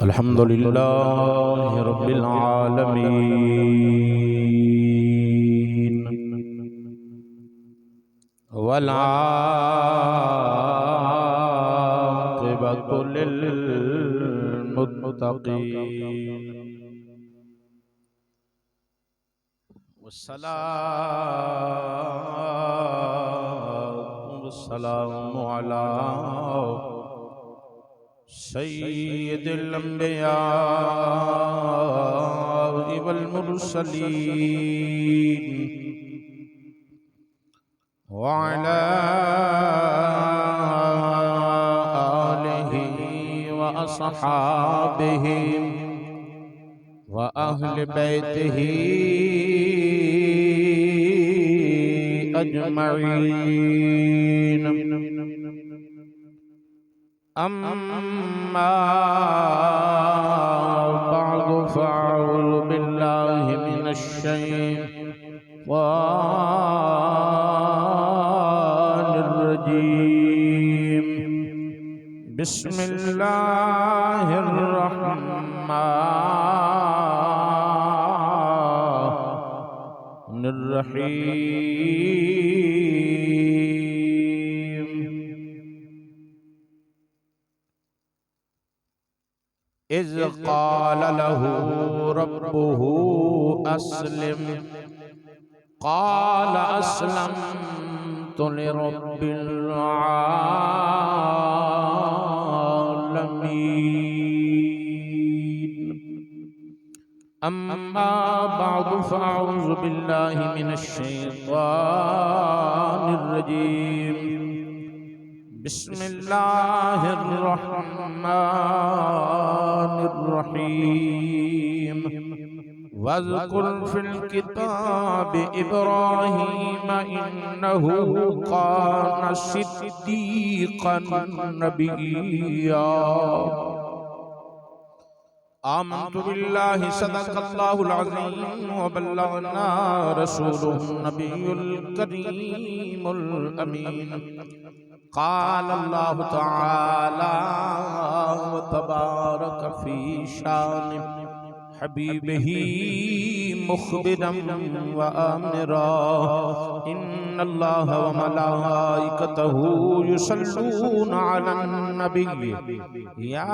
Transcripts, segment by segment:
अल्हम्दुलिल्लाहि रब्बिल आलमीन वल आक़िबतु लिल मुत्तक़ीन वस्सलातु वस्सलामु अला सय्यिदिल अंबिया वल मुरसलीन व अला आलिहि व अस्हाबिहि व अहले बैतिहि अजमईन। अम्मा बअदु फ़अऊज़ु बिल्लाहि मिनश शैतानिर रजीम। बिस्मिल्लाहिर रहमानिर रहीम। इज़ क़ाल लहू रब्बुहु अस्लिम क़ाल अस्लम्तु लिरब्बिल आलमीन। अम्मा बअदु फ़अऊज़ु बिल्लाहि मिनश शैतानिर रजीम। बिस्मिल्लाहिर रहमानिर रहीम। वज़्कुर फ़िल किताबि इब्राहीम इन्नहु कान सिद्दीक़न नबिय्या। आमन्तु बिल्लाहि सदक़ल्लाहुल अज़ीम व बल्लगना रसूलुहुन नबियुल करीमुल अमीन। क़ाल अल्लाहु तआला व तबारक फ़ी शानि हबीबिही मुख़बिरन व आमिरा। इन्नल्लाह व मलाइकतहु युसल्लूना अलन नबी या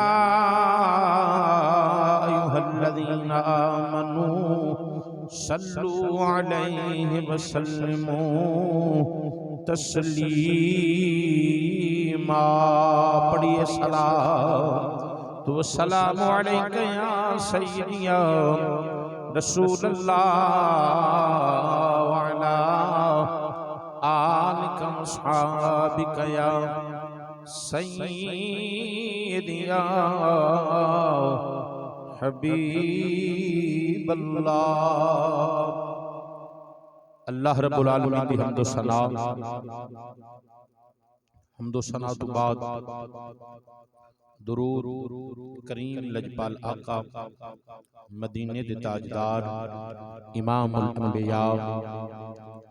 अय्युहल्लज़ीना आमनू सल्लू अलैहि व सल्लिमू तस्लीमा। पढ़िए सलात व सलाम अलैका या सय्यदी या रसूलल्लाह व अला आलिका व अस्हाबिका या सय्यदी या हबीबल्लाह। अल्लाह रब्बुल आलमीन दी हम्दो सना तो बाद दुरूद करीम लजपाल आका मदीने दे ताजदार इमामुल अंबिया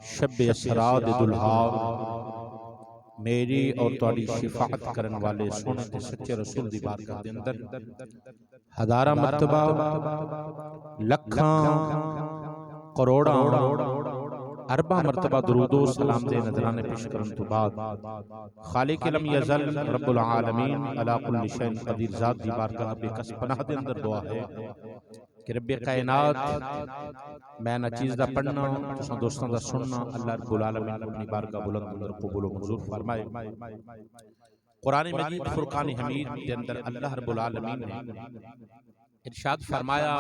शब असरा दे दुल्हा मेरी और तुहाडी शिफाअत करन वाले सोने ते सच्चे रसूल दी बारगाह दे अंदर हज़ारा मरतबा लखां करोड़ां अरबा मरतबा दुरूदो सलाम दे नजराने पेश करन तो बाद खालिक लम यज़ल रब्बुल आलमीन अला कुल्लि शैइन क़दीर ज़ात दी बारगाह बेकस पनाह दे अंदर दुआ है कि रब्बे कायनात मैं ना चीज़ दा पढ़ना तुसां दोस्तां दा सुनना अल्लाह रब्बुल आलमीन अपनी बारगाह बुलंद अंदर कबूल व मंजूर फरमाए। कुरान मजीद फुरकान हमीद के अंदर अल्लाह रब्बुल आलमीन ने इरशाद फरमाया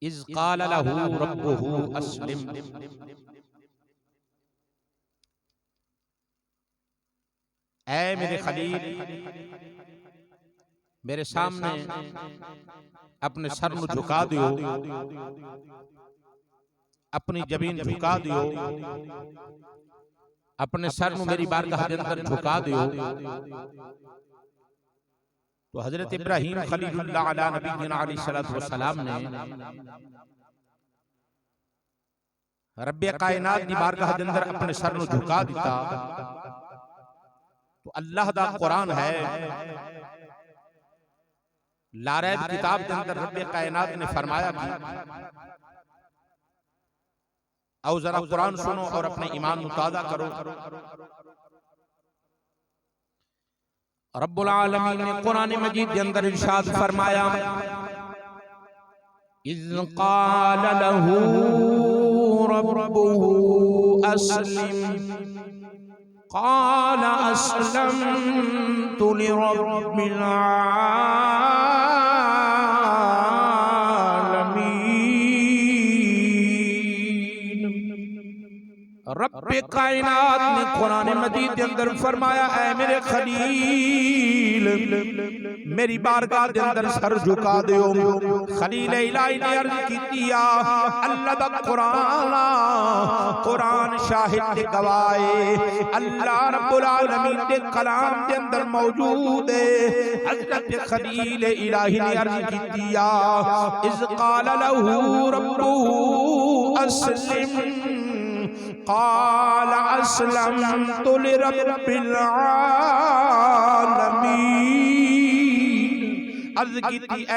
इज़ क़ाल लहू रब्बुहु अस्लिम। ऐ मेरे खलील मेरे सामने अपने सर को झुका दियो, अपनी जबीन झुका दियो, अपने सर को मेरी बारगाह के अंदर झुका दियो। तो हजरत इब्राहीम खलीलुल्लाह अला नबीना अलैहिस्सलातु वस्सलाम ने रब्बे कायनात दी बारगाह दे अंदर अपने सर नु झुका दिता। तो अल्लाह दा कुरान है लारैब किताब के अंदर रब्बे कायनात ने फरमाया कि आओ जरा कुरान सुनो और अपने ईमान मुताजा करो। रब्बुल आलमीन ने कुरान मजीद के अंदर इरशाद फरमाया, इज़ क़ाल लहू रब्बुहु अस्लिम क़ाल अस्लमतु लिरब्बिल रब्बे कायनात ने कुरान मजीद के अंदर फरमाया, ऐ मेरे खलील मेरी बारगाह के अंदर सर झुका दियो। खलील इलाही ने अर्ज की अल्लाह दा कुरान शाहिद ते गवाए, अल्लाह रब्बुल आलमीन के कलाम के अंदर मौजूद है। हज़रत खलील इलाही ने अर्ज की इज़ क़ाल लहू रब्बुहु अस्लिम क़ाल अस्लमतु लिरब्बिल आलमीन। अर्ज़ की थी, ऐ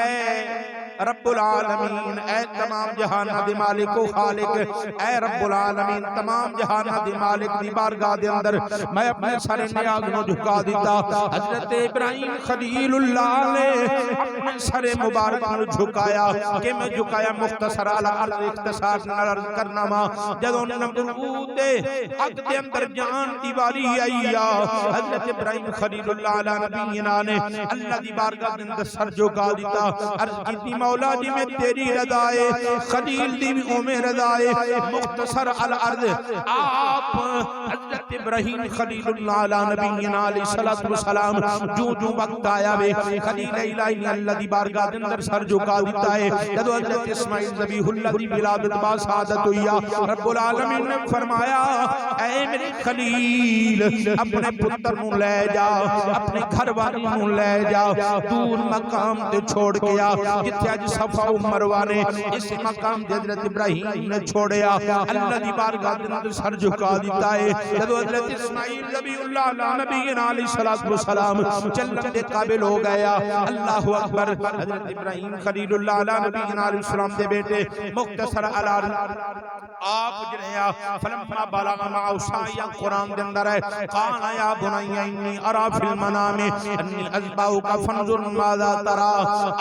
रब्बुल आलमीन, ऐ तमाम जहाना दे मालिक व खालिक, ऐ रब्बुल आलमीन तमाम जहाना दे मालिक दी बारगाह दे अंदर मैं अपने सारे नियाज़ नु झुका दिता। हज़रत इब्राहीम खलीलुल्लाह ने अपने सारे मुबारक नु झुकाया कि मैं झुकाया मुख्तसर अला अर्ज़ इख्तिसार नाल अर्ज़ करना वा। जदों नमरूद दे अग दे अंदर जान दी वारी आई आ, हज़रत इब्राहीम खलीलुल्लाह अला नबीना ने अल्लाह दी बारगाह दे अंदर सर झुका दिता। अर्ज़ की मौला जी में तेरी रज़ा है, खलील दी भी ओमे रज़ा है। मुख्तसर अल अर्ज़ आप हज़रत इब्राहीम खलीलुल्लाह अला नबीना अलैहिस्सलातु वस्सलाम जो वक्त आया वे खलील इलाही ने अल्लाह दी बारगाह के अंदर सर झुका दिता है। जदों हज़रत इस्माइल ज़बीहुल्लाह दी विलादत बा सादत हुई, रब्बुल आलमीन ने फरमाया, ऐ मेरे खलील अपने पुत्र नु ले जा, अपने घरवाली नु ले जा, दूर मकाम ते छोड़ के आ जिथे अज सफा मरवा ने इस मकाम ते हज़रत इब्राहीम ने छोड़या। अल्लाह दी बारगाह के अंदर सर झुका दिता है। जदों हज़रत इस्माइल ज़बीहुल्लाह अला नबीना अलैहिस्सलातु वस्सलाम चलने के काबिल हो गया। अल्लाहु अकबर। हज़रत इब्राहीम खलीलुल्लाह अला नबीना अलैहिस्सलाम दे बेटे मुख्तसर अला आप जड़या फलम्मा बलगा माअ साया कुरान के अंदर है, क़ाल या बुनय्या इन्नी अरा फिल मनामी अन्नी अज़बाहुका फंजुर माज़ा तरा।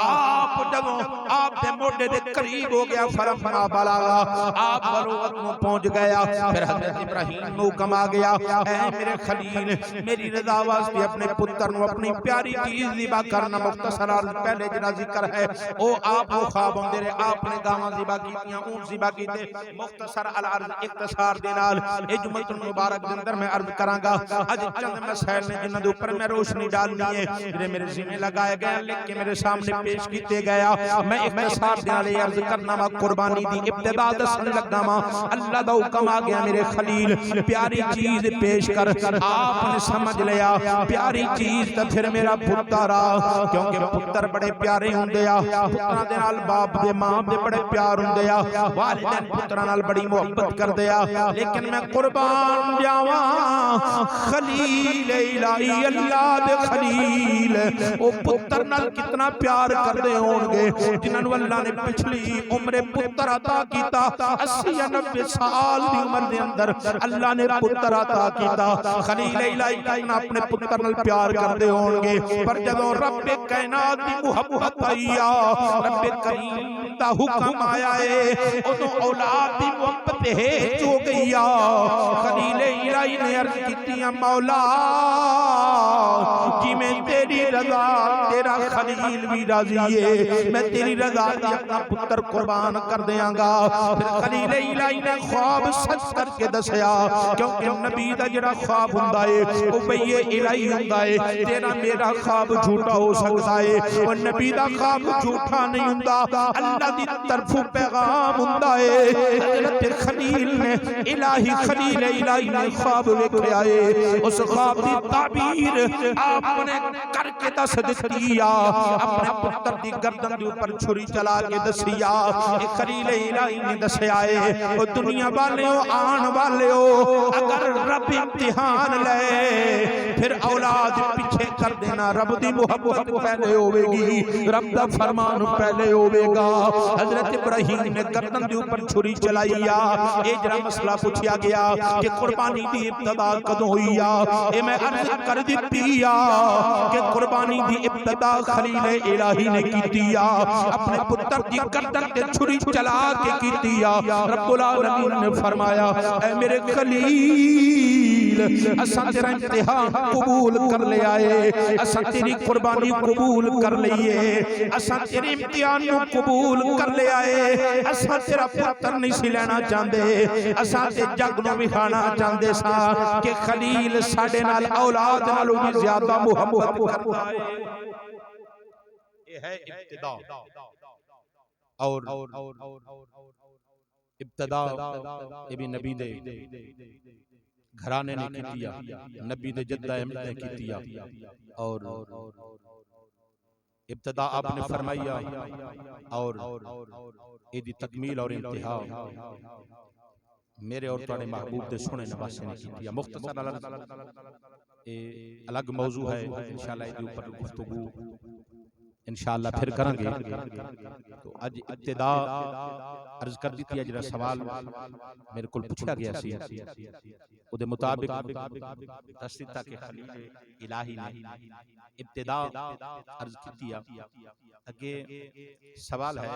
आप जदों आप दे मोढे दे करीब हो गया, फलम्मा बलगा आप बलूगत में पहुंच गया, फिर हज़रत इब्राहीम को हुक्म आ गया, ऐ मेरे खलील मेरी रज़ा वास्ते अपने पुत्र नु अपनी प्यारी चीज ज़िबा करना। मुख्तसर पहले जरा जिक्र है ओ आप वो ख्वाब आंदे रहे, आपने गावां ज़िबा कीतियां, ऊंट ज़िबा कीते। मुख्तसर अल अर्ज़ इख्तिसार दे नाल ए जुमअतुल मुबारक दे अंदर मैं अर्ज करांगा। अज चंद मसैल ने जिन्हां दे ऊपर मैं रोशनी डालनी है, जेड़े मेरे ज़िम्मे लगाए गए लिख के मेरे सामने पेश कीते गया। मैं इख्तिसार दे नाल अर्ज करना वा, कुर्बानी दी इब्तिदा दसन लगा वा। अल्लाह दा हुक्म आ गया, मेरे खलील प्यारी चीज पेश कर। आपने समझ लिया प्यारी चीज तो फिर मेरा पुत्र आ, क्योंकि पुत्र बड़े प्यारे होंदे आ। पुत्रां दे नाल बाप दे मां दे बड़े प्यार होंदे आ, वालिदैन पुत्रां नाल बड़ी मोहब्बत करदे आ। लेकिन मैं कुर्बान जावां खलील इलाही अल्लाह दे खलील ओ पुत्र नाल कितना प्यार करदे होणगे, जिन्हां नूं अल्लाह ने पिछली उम्र पुत्र अता कीता। 80 या 90 साल दी उम्र दे अंदर अल्लाह ने पुत्र अता कीता। खलील इलाही अपने पुत्र नाल प्यार करदे होणगे, पर जदों रब कायनात दी मुहब्बत आई आ, रब करीम दा हुक्म आया है, उदों औलाद दी मुहब्बत हेच हो गई आ। खलील इलाही ने अर्ज कीतियां, मौला जिवें तेरी रज़ा तेरा खलील भी राजी है, मैं तेरी रज़ा दी अपना पुत्र कुर्बान कर देंगा। फिर खलील इलाही ने ख्वाब सच करके दसया, क्योंकि नबी दा जिहड़ा ख्वाब हुंदा है ओ बई इलाही हुंदा है। तेरा मेरा ख्वाब झूठा हो सकता है, और नबी दा ख्वाब झूठा नहीं हुंदा, अल्लाह दी तरफों पैगाम हुंदा है। हज़रत खलील ने इलाही खलील इलाही ने ख्वाब वेख्या है, उस ख्वाब दी ताबीर आपने करके के दस दिती आ अपने पुत्र दी गर्दन दे ऊपर छुरी चला के दसिया ए खलील इलाही ने दसिया है ओ दुनिया वालेओ आन वालेओ अगर रब इम्तिहान ले फिर औलाद पीछे कर देना रब दी मोहब्बत पहले होवेगी रब दा फरमान पहले होवेगा हजरत इब्राहिम ने गर्दन दे ऊपर छुरी चलाई आ ए जरा मसला पूछया गया कि कुर्बानी दी इब्तिदा कदों हुई आ ए मैं अर्ज कर दित्ती आ कि कुर्बानी दी इब्तिदा खलील इलाही ने कीती आ अपने पुत्र दी गर्दन ते छुरी चला के कीती आ रब्बुल आलमीन ने फरमाया ए मेरे खलील असां तेरा इम्तिहान कबूल कर ले आए असां तेरी कुर्बानी कबूल कर लईए असां तेरे इम्तिहान को कबूल कर ले आए असां तेरा पुत्र नहीं सी लेना चाहते असां ते जग नूं विखाना चाहते सा कि खलील साडे नाल औलाद नालों भी ज्यादा मोहब्बत करता है ये है इब्तिदा और इब्तिदा ये भी नबी दे घराने ने कीतिया नबी दे जद्दा अहमद ने कीतिया और इब्तिदा आपने फरमाया और इदी तकमील और इंतहा मेरे और तुहाडे महबूब दे सोहणे नवासे ने कीतिया मुख्तसर अलग मौजू है इंशाअल्लाह इदे ऊपर गुफ्तगू इंशाअल्लाह फिर करेंगे तो अज इब्तिदा अर्ज कर दी थी जरा सवाल मेरे को पूछा गया सी उदे मुताबिक दस दिता कि खलील इलाही ने इब्तिदा अर्ज की अगे सवाल है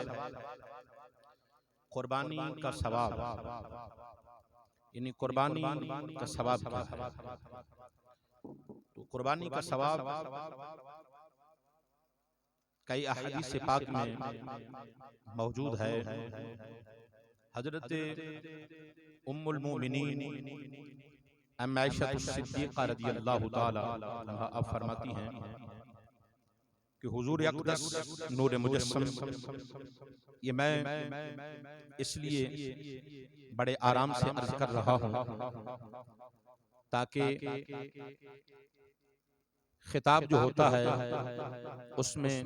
कुर्बानी का सवाब यानी कुर्बानी का सवाब क्या है तो कुर्बानी का सवाब कई अहदीस पाक में मौजूद है हजरत उम्मुल मोमिनीन अम्मा आयशा सिद्दीक़ा रज़ियल्लाहु ताला अन्हा आप फरमाती हैं कि हुजूर अक़दस नूर मुजस्सम ये मैं इसलिए बड़े आराम से अर्ज कर रहा हूँ ताकि खिताब जो होता है उसमें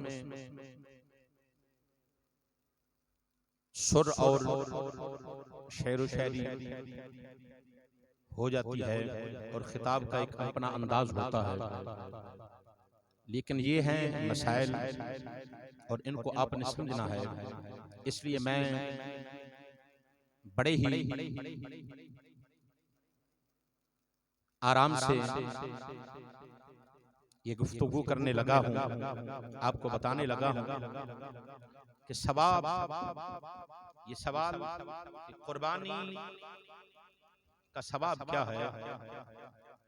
सुर और शेर व शायरी हो जाती है और खिताब का एक अपना अंदाज होता है लेकिन ये हैं मसाइल और इनको आपने समझना है इसलिए मैं बड़े ही आराम से ये गुफ्तगू करने लगा हूँ आपको बताने लगा हूँ कि सवाब ये सवाल कुर्बानी का सवाब क्या है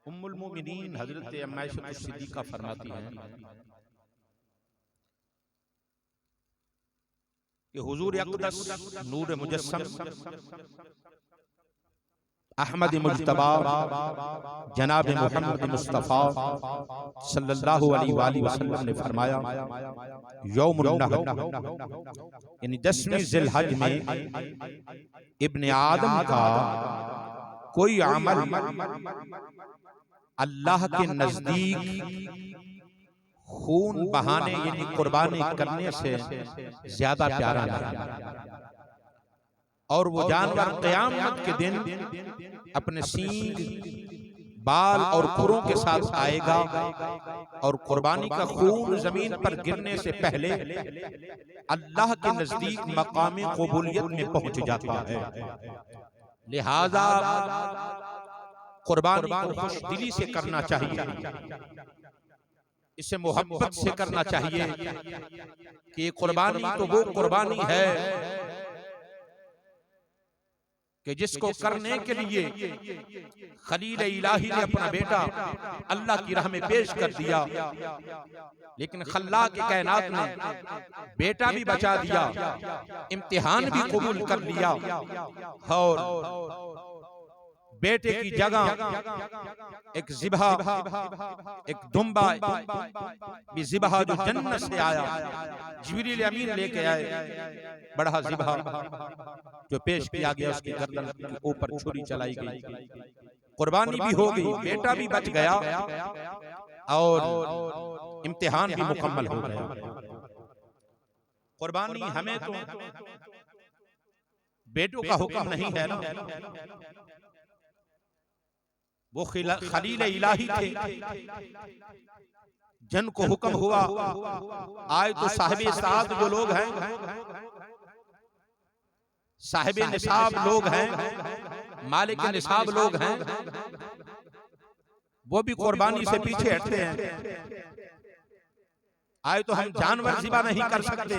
उम्मुल मोमिनीन हजरत अम्मा आयशा सिद्दीक़ा फरमाती हैं कि हुजूर अक़दस नूर मुजस्सम अहमद मुज्तबा जनाब मोहम्मद मुस्तफ़ा सल्लल्लाहु अलैहि वसल्लम ने फरमाया यौमुन नहर यानी 10वें ज़िलहज में इब्ने आदम का कोई अमल अल्लाह के नजदीक खून बहाने यानी कुर्बानी करने से ज्यादा प्यारा नहीं और वो जानवर क़यामत के दिन अपने सींग बाल और खुरों के साथ आएगा और कुर्बानी का खून जमीन पर गिरने से पहले अल्लाह के नजदीक मकाम कबूलियत में पहुंच जाता है लिहाजा कुर्बानी को खुशदिली से करना चाहिए इसे मोहब्बत से करना चाहिए कि कुर्बानी तो वो कुर्बानी है कि जिसको करने के लिए खलील इलाही ने अपना बेटा अल्लाह की राह में पेश कर दिया लेकिन खल्लाक के कायनात ने बेटा भी बचा दिया इम्तिहान भी कबूल कर लिया और बेटे की जगह एक ज़िबहा एक दुम्बा भी ज़िबहा जो जन्नत से आया जिब्रील अमीन लेके आए बड़ा ज़िबहा जो पेश किया गया उसकी गर्दन के ऊपर छुरी चलाई गई कुर्बानी भी हो गई बेटा भी बच गया और इम्तिहान भी मुकम्मल हो गया। कुर्बानी हमें तो बेटों का हुक्म नहीं है ना, वो खलील इलाही थे जिनको हुक्म हुआ। आए तो साहिबे साद जो लोग हैं, साहिबे निसाब लोग हैं, मालिक निसाब लोग हैं, वो भी कुर्बानी से पीछे हटते हैं। आए तो हम जानवर ज़िबा नहीं कर सकते।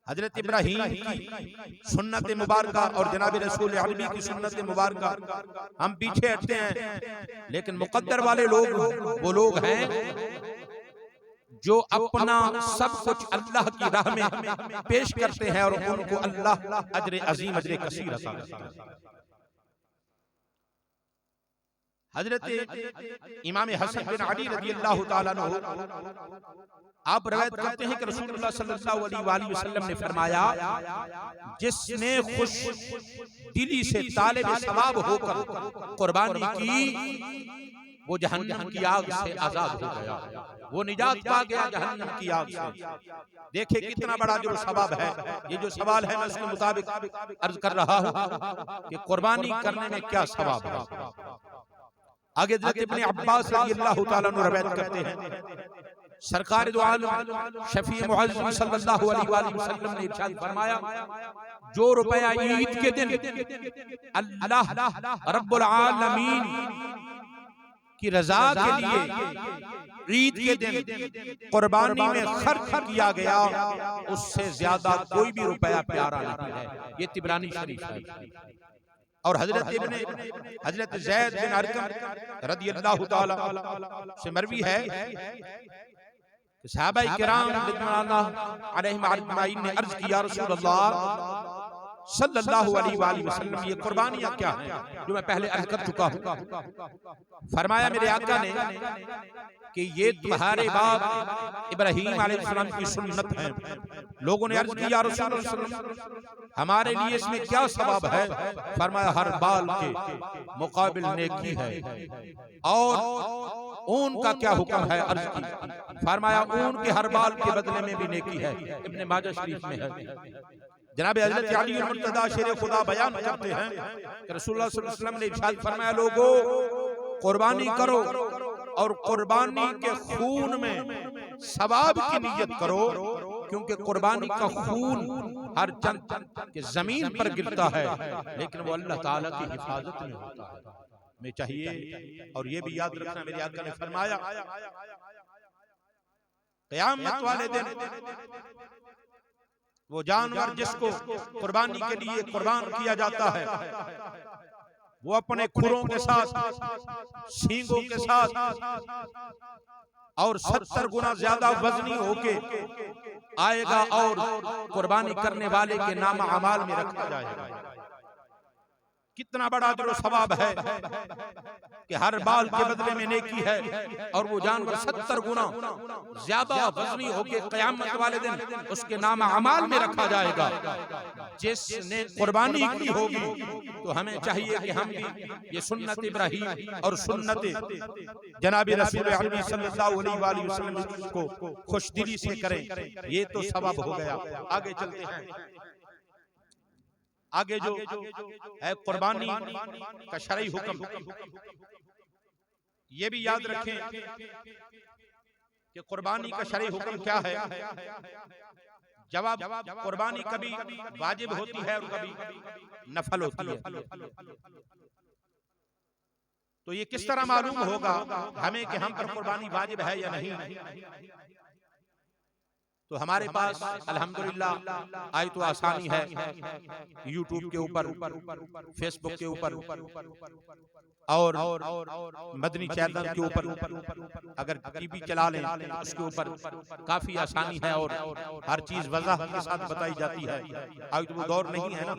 हजरत इब्राहीम की सुन्नत मुबारका और जनाब रसूल अरबी की सुन्नत मुबारका हम पीछे हटते हैं। लेकिन मुकद्दर वाले लोग वो लोग हैं जो अपना सब कुछ अल्लाह की राह में पेश करते हैं और उनको अल्लाह अजर अजीम अजर कसीर अता करता है। हजरत इमाम हसन बिन अली रज़ियल्लाहु ताला अन्हु आप रवायत करते हैं कि रसूलुल्लाह सल्लल्लाहु अलैहि वसल्लम ने फरमाया, जिसने खुश दिली से तालिब सवाब होकर कुर्बानी की वो जहन्नम की आग से आजाद हो गया, वो निजात पा गया जहन्नम की आग से। देखिए कितना बड़ा जो सवाब है। ये जो सवाल है मैं उसके मुताबिक अर्ज कर रहा हूँ कि कुर्बानी करने में क्या सवाब है। आगे इब्न अब्बास रज़ियल्लाहु ताला अन्हु रवायत करते हैं, सरकार दो आलम शफी मुअज़्ज़म सल्लल्लाहु अलैहि वसल्लम ने इरशाद फरमाया, जो रुपया ईद के दिन अल्लाह रब्बुल आलमीन की रजा के लिए ईद के दिन कुर्बानी में खर्च किया गया, उससे ज्यादा कोई भी रुपया प्यारा नहीं है। ये तिबरानी शरीफ है। और हजरत ज़ैद बिन अरकम रज़ियल्लाहु ताला से मरवी है, सहाबाए किराम रिज़वानुल्लाह अलैहिम अजमईन ने अर्ज किया, रसूल अल्लाह सल्लल्लाहु अलैहि वसल्लम ये कुर्बानियां क्या हैं जो मैं पहले अर्ज कर चुका हूं। फरमाया मेरे आका ने कि ये तुम्हारे बाप इब्राहीम अलैहिस्सलाम की सुन्नत है। लोगों ने अर्ज किया, रसूल अल्लाह हमारे लिए इसमें क्या सवाब है। फरमाया हर बाल के मुकाबिल नेकी है। और ऊन का क्या हुक्म है, अर्ज की। फरमाया ऊन के हर बाल के बदले में भी नेकी है। इब्न माजा शरीफ में है। जनाब हज़रत अली मुर्तज़ा शेर खुदा बयान करते हैं कि रसूलुल्लाह सल्लल्लाहु अलैहि वसल्लम ने इरशाद फरमाया, लोगों कुर्बानी करो और कुर्बानी के खून में सवाब की नियत करो, क्योंकि कुर्बानी का खून हर चंद के जमीन पर गिरता है, लेकिन वो अल्लाह ताला की हिफाजत में होता है। में चाहिए और ये भी याद रखना, मेरे आका ने फरमाया क़यामत वाले दिन वो जानवर जिसको कुर्बानी के लिए कुर्बान किया जाता है, वो अपने खुरों के साथ, सींगों के साथ और 70 गुना ज्यादा वजनी होके आएगा और कुर्बानी करने वाले के नाम अमाल में रखा जाएगा। कितना बड़ा जो सवाब है कि हर बाल के बदले में नेकी है, और वो जानवर 70 गुना ज्यादा वजनी होके क़यामत वाले दिन उसके नाम अमाल में रखा जाएगा। जिसने कुर्बानी की होगी तो हमें चाहिए कि हम भी ये सुन्नत इब्राहीम और सुन्नत जनाब रसूल अरबी सल्लल्लाहु अलैहि वसल्लम को खुशदिली से करें। ये तो सवाब हो गया। आगे चलते हैं। आगे जो है कुर्बानी का शरई हुक्म, ये भी याद रखें कि कुर्बानी का शरई हुक्म क्या है। जवाब कुर्बानी कभी वाजिब होती है और कभी नफल होती है। तो ये किस तरह मालूम होगा हमें कि हम पर कुर्बानी वाजिब है या नहीं। तो हमारे पास अल्हम्दुलिल्लाह आज तो आसानी है, यूट्यूब के ऊपर, फेसबुक के ऊपर और मदनी चैनल के ऊपर अगर टीवी चला लें उसके ऊपर काफी आसानी है और हर चीज वज़ाह के साथ बताई जाती है। आज तो वो दौर नहीं है ना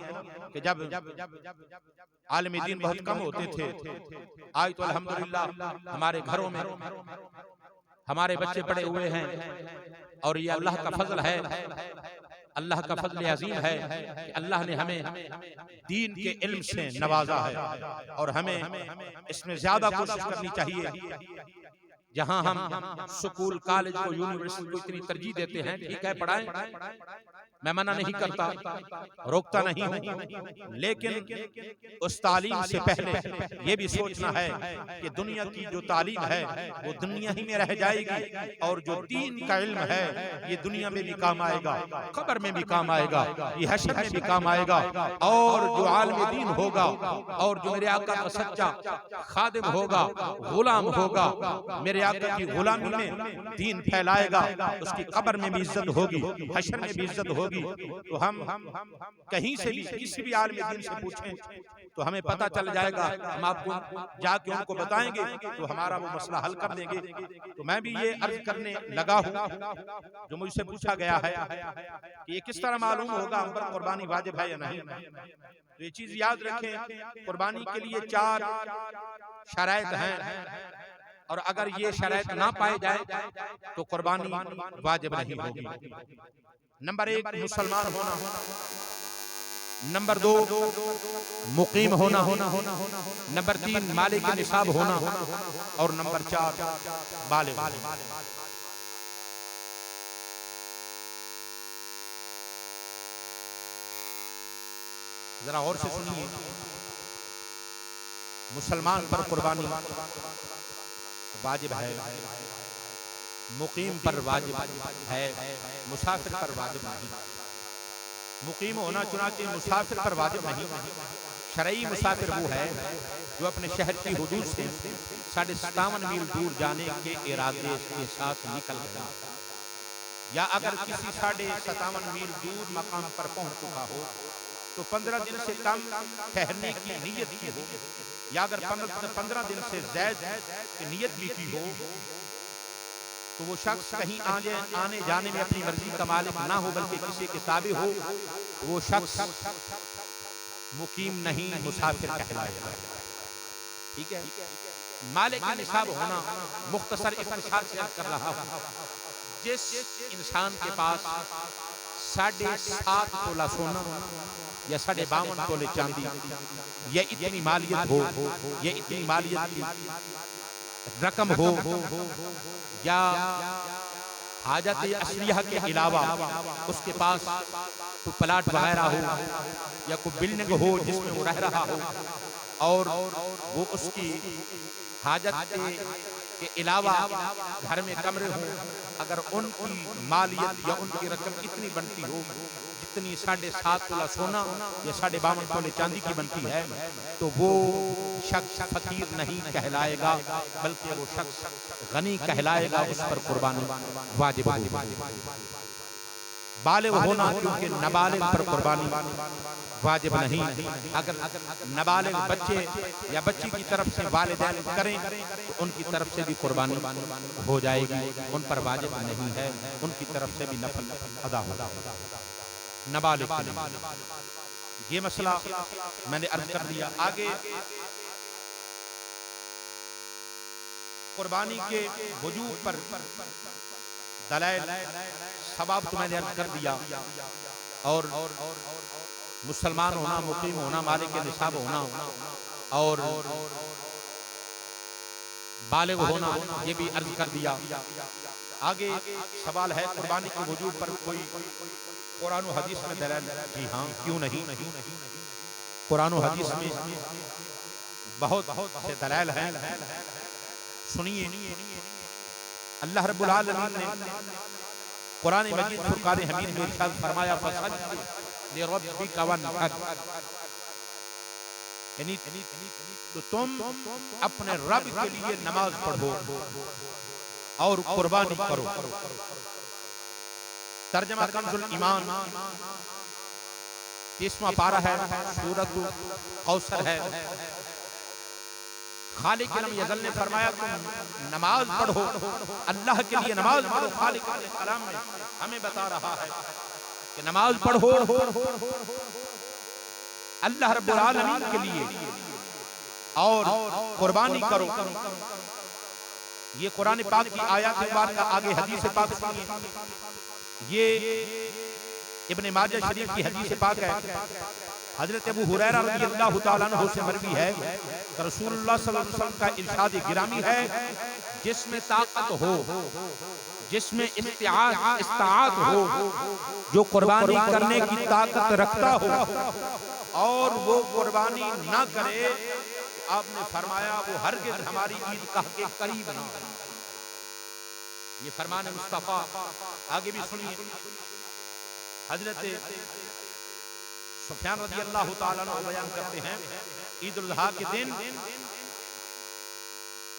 कि जब आलिम दीन बहुत कम होते थे। आज तो अल्हम्दुलिल्लाह हमारे घरों में हमारे बच्चे पड़े हुए हैं, और ये अल्लाह का फजल है, अल्लाह का फजल अजीम है कि अल्लाह ने हमें दीन के इल्म से नवाजा है, और हमें इसमें ज्यादा कोशिश करनी चाहिए जहां हम स्कूल कॉलेज को यूनिवर्सिटी को इतनी तरजीह देते हैं, ठीक है पढ़ाएं, मैं मना नहीं करता, रोकता नहीं हूं, लेकिन उस तालीम से पहले ये भी सोचना है कि दुनिया की जो तालीम है वो दुनिया ही में रह जाएगी, और जो दीन का इल्म है ये दुनिया में भी काम आएगा, कब्र में भी काम आएगा, ये हश्र में भी काम आएगा। और जो आलिम दीन होगा और जो मेरे आका का सच्चा खादिम होगा, गुलाम होगा, मेरे आका की गुलामी में दीन फैलाएगा, उसकी कब्र में भी इज्जत होगी, हश्र में भी इज्जत होगी। तो हम कहीं से भी किसी भी आलिम दीन से पूछें तो हमें पता चल जाएगा, हम आपको जाके उनको बताएंगे तो हमारा वो मसला हल कर देंगे। तो मैं भी ये अर्ज करने लगा हूं, जो मुझसे पूछा गया है कि ये किस तरह मालूम होगा हम पर कुर्बानी वाजिब है या नहीं। तो ये चीज याद रखें, कुर्बानी के लिए 4 शराइत हैं, और अगर ये शराइत ना पाए जाए तो कुर्बानी वाजिब नहीं होगी। नंबर 1 मुसलमान होना, नंबर 2 मुकीम होना, नंबर 3 मालिक निसाब होना, और नंबर 4 बालिग। जरा और से सुनिए, मुसलमान पर कुर्बानी वाजिब है, मुकीम पर वाजिब है, मुसाफिर पर वाजिब नहीं। मुकीम होना चुनाचे मुसाफिर पर वाजिब नहीं। शरई मुसाफिर वो है जो अपने शहर की हुदूद से 57.5 मील दूर जाने के इरादे के साथ निकल गया, या अगर किसी 57.5 मील दूर मकाम पर पहुंच चुका हो तो 15 दिन से कम ठहरने की नीयत की हो, या अगर 15 दिन से ज्यादा की नीयत भी की हो, तो वो शख्स कहीं आने जाने में अपनी मर्जी का मालिक ना हो बल्कि किसी के ताबे हो, वो शख्स मुकीम नहीं मुसाफिर कहलाएगा। ठीक है, मालिक निसाब होना मुख्तसर इख्तिसार से अर्ज कर रहा हूं, जिस इंसान के पास 7.5 तोला सोना या 52.5 तोले चांदी, ये इतनी मालियत हो, ये इतनी मालियत की रकम हो, या हाजत अशरिया के अलावा उसके पास कोई प्लाट वगैरह हो या कोई बिल्डिंग हो जिसमें वो रह रहा हो, और वो उसकी हाजत के अलावा घर में कमरे हो, अगर उनकी मालियत या उनकी रकम इतनी बनती हो जितनी 7.5 तोला सोना या 52.5 तोले चांदी की बनती है, तो वो शख्स फकीर नहीं कहलाएगा बल्कि वो शख्स गनी कहलाएगा, उस पर कुर्बानी वाजिब होगी। बालिग होना, क्योंकि नाबालिग पर कुर्बानी वाजिब नहीं। अगर नाबालिग बच्चे या बच्ची की तरफ से वालिदैन करें तो उनकी तरफ से भी कुर्बानी हो जाएगी, उन पर वाजिब नहीं है, उनकी तरफ से भी नफल अदा होगा। नाबालिग ये मसला मैंने अर्ज कर दिया। आगे कुर्बानी के वजूब पर दलाइल सबाब तो मैंने अर्ज कर दिया, और मुसलमान होना, मुकीम होना, मालिक निसाब होना और बालिग होना ये भी अर्ज कर दिया। आगे सवाल है कुर्बानी के वजूब पर कोई कुरान और हदीस में दलाइल? जी हाँ, क्यों नहीं। कुरान और हदीस में बहुत से दलाइल हैं। सुनिए, अल्लाह रब्बुल आलमीन ने कुरान मजीद फुरकान हमीद में इरशाद फरमाया, फसल्लि लिरब्बिका वन्हर, यानी तो तुम अपने रब के लिए नमाज पढ़ो और कुर्बानी करो। तर्जमा कंजुल ईमान 30वां पारा है, सूरत कौसर है। खालिक अलम यज़ल ने फरमाया तुम नमाज पढ़ो, अल्लाह के लिए नमाज पढ़ो। खालिक कलाम ने हमें बता रहा है कि नमाज पढ़ो अल्लाह रब्बुल आलमीन के लिए और कुर्बानी करो। ये कुरान पाक की आयत मुबारक, आगे हदीस पाक सुनिए। ये इब्ने माजा शरीफ की हदीस पाक है। हजरत अबू हुरैरा रज़ियल्लाहु ताला अन्हु से मरवी है कि रसूलुल्लाह सल्लल्लाहु अलैहि वसल्लम का इरशाद गिरामी है, जिसमें ताकत हो, जिसमें इस्ताअत हो, जो कुर्बानी करने की ताकत रखता हो और वो कुर्बानी ना करे, आपने फरमाया वो हरगिज़ हमारी ईदगाह के करीब ना आए। ये फरमान मुस्तफा। आगे भी सुनिए, हजरत सुफयान रज़ियल्लाहु ताला अन्हु बयान करते हैं, ईद उल अज़हा के दिन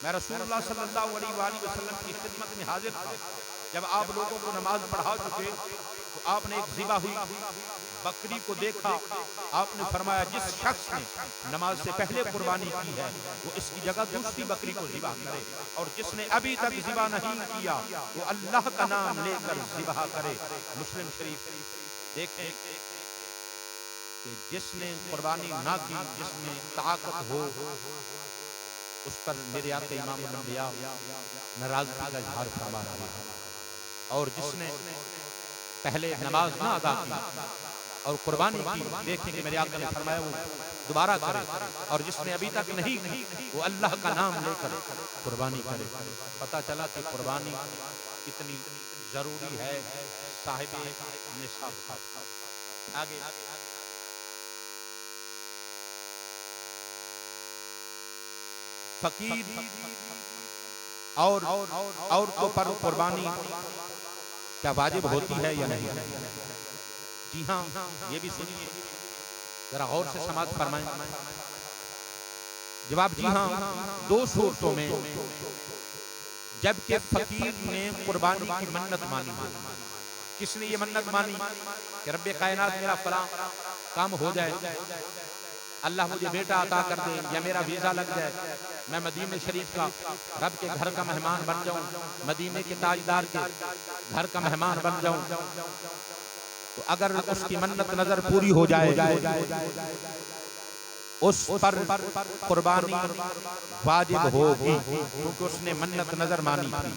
मैं रसूलुल्लाह सल्लल्लाहु अलैहि वसल्लम की खिदमत में हाजिर था। जब आप लोगों को नमाज पढ़ा चुके तो आपने एक ज़िबा हुई बकरी को देखा। आपने फरमाया, जिस शख्स ने नमाज से पहले कुर्बानी की है वो इसकी जगह दूसरी बकरी को ज़िबा करे, और जिसने अभी तक ज़िबा नहीं किया वो अल्लाह का नाम लेकर ज़िबा करे। मुस्लिम शरीफ। देखें कि जिसने कुर्बानी ना की, जिसमें ताकत हो, उस पर मेरे आका इमाम अंबिया नाराज़गी का इज़हार फरमा रहे हैं। और जिसने पहले नमाज ना अदा की और कुर्बानी की, देखें कि मेरे आका ने फरमाया वो दोबारा करे, और जिसने अभी तक नहीं की वो अल्लाह का नाम लेकर कुर्बानी करे। पता चला कि कुर्बानी कितनी जरूरी है साहिब निसाब। आगे फकीर और औरतों पर कुर्बानी क्या वाजिब होती है या नहीं? जी हाँ, ये भी सुनिए, जरा गौर से समाज फरमाएं। जवाब जी हाँ, दो सूरतों में। जबकि फकीर ने कुर्बानी की मन्नत मानी। किसने ये मन्नत मानी कि रब्बे कायनात मेरा फलां काम हो जाए, अल्लाह मुझे बेटा अता कर दे, या मेरा वीजा लग जाए, मैं मदीने शरीफ का रब के घर का मेहमान बन जाऊं, मदीने के ताजदार के घर का मेहमान बन जाऊं। तो अगर उसकी मन्नत नजर पूरी हो जाए उस पर कुर्बानी वाजिब होगी, क्योंकि उसने मन्नत नजर मानी थी।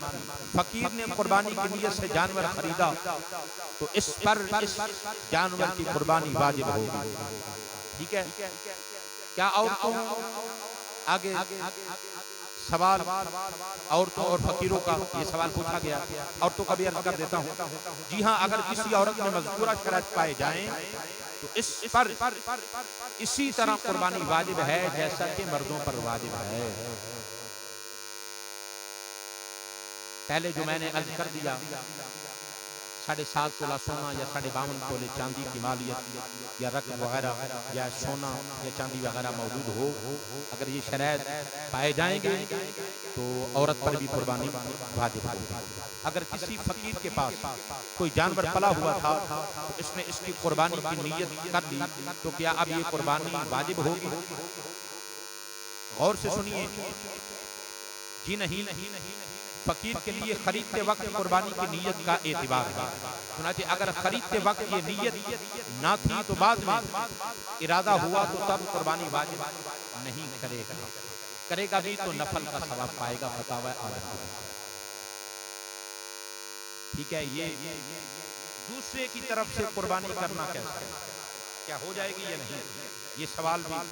फकीर ने कुर्बानी की नीयत से जानवर खरीदा तो इस पर इस जानवर की कुर्बानी वाजिब होगी। ठीक है? क्या औरतों, आगे सवाल औरतों और फकीरों का ये सवाल पूछा गया, औरतों का भी अर्ज कर देता हूँ। जी हाँ, अगर किसी औरत में मज़कूरा शराइत पाए जाएं तो इस पर इसी तरह कुर्बानी वाजिब है जैसा कि मर्दों पर वाजिब है। पहले जो मैंने अर्ज कर दिया, 7.5 तोला सोना या 52 तोले चांदी की मालियत या रकम वगैरह या सोना या चांदी वगैरह मौजूद हो, अगर ये शराइत पाए जाएंगे तो औरत पर भी कुर्बानी वाजिब होगी। अगर किसी फकीर के पास कोई जानवर पला हुआ था तो इसने इसकी कुर्बानी की नीयत कर ली, तो क्या अब ये कुर्बानी वाजिब होगी? गौर से सुनिए। जी नहीं, फकीर के लिए खरीदते वक्त कुर्बानी की नीयत का एतिबार है। सुनाते अगर खरीदते वक्त ये नीयत ना थी तो बाद में इरादा हुआ तो तब कुर्बानी वाजिब नहीं करेगा। करेगा भी तो नफल का सवाब पाएगा। फतावा आज़म। ठीक है? ये दूसरे की तरफ से कुर्बानी करना कैसे, क्या हो जाएगी या नहीं, ये सवाल भी।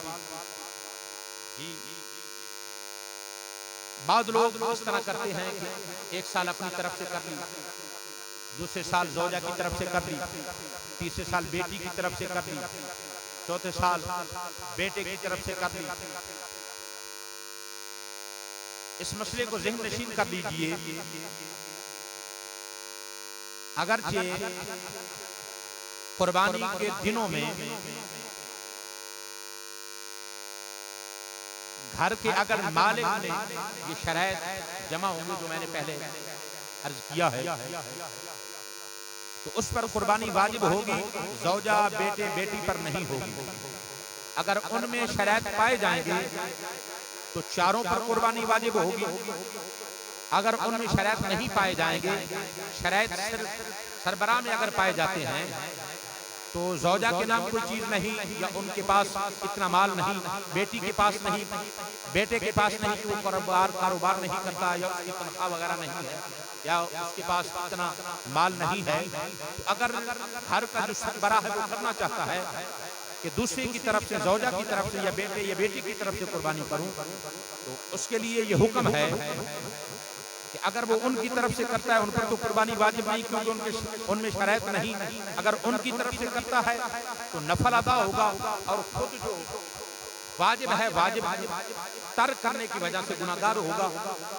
जी, बाद लोग इस तरह करते हैं कि एक साल अपनी तरफ से कर ली, दूसरे साल ज़ौजा की तरफ से कर ली, तीसरे साल बेटी की तरफ से कर ली, चौथे साल बेटे की तरफ से कर ली। इस मसले को ज़हन नशीन कर लीजिए। अगरचे कुर्बानी के दिनों में घर के अगर मालिक ने ये शराइत जमा होंगे जो मैंने पहले अर्ज किया है, तो उस पर कुर्बानी वाजिब होगी, ज़ौजा बेटे बेटी पर नहीं होगी। अगर उनमें शराइत पाए जाएंगे तो चारों पर कुर्बानी वाजिब होगी। अगर उनमें शराइत नहीं पाए जाएंगे, शराइत सरबराह में अगर पाए जाते हैं तो ज़ौजा के नाम कोई चीज़ नहीं, या उनके पास इतना माल नहीं, बेटी के पास नहीं, बेटे के पास नहीं कि वो कारोबार नहीं करता, या उसकी तनख्वाह वगैरह नहीं है, या उसके पास इतना माल नहीं है, तो अगर घर का जो सरबराह है वो करना चाहता है कि दूसरे की तरफ से, ज़ौजा की तरफ से या बेटे या बेटी की तरफ से कुर्बानी करूं, तो उसके लिए ये हुक्म है कि अगर वो उनकी तरफ से करता है उन पर तो कुर्बानी वाजिब नहीं, क्योंकि उनमें शरायत नहीं। अगर उनकी तरफ से करता है तो नफल अदा होगा, और खुद जो वाजिब है, वाजिब तर्क करने की वजह से गुनाहगार होगा।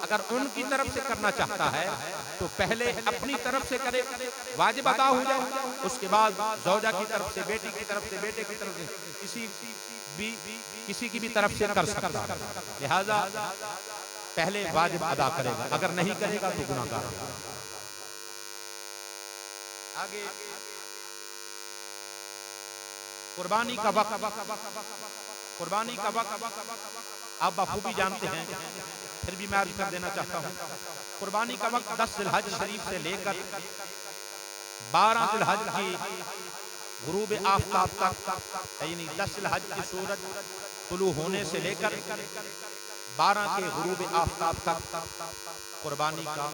अगर उनकी तरफ से करना चाहता है तो पहले अपनी तरफ से करे, वाजिब अदा हो जाए, उसके बाद ज़ौजा की तरफ से, बेटी की तरफ से, बेटे की तरफ से, किसी की भी तरफ से कर सकता है। लिहाजा पहले वाजिब अदा करेगा, अगर नहीं करेगा तो गुनाहगार होगा। आगे कुर्बानी का वक्त, कुर्बानी का वक्त आप बखूबी जानते हैं, फिर भी मैं अर्ज कर देना चाहता हूँ। कुर्बानी का वक्त 10 ज़िलहज शरीफ से लेकर 12 ज़िलहज की गुरूब आफताब तक, यानी 10 ज़िलहज की सूरज तुलू होने से लेकर 12 के गुरूब आफताब तक कुर्बानी का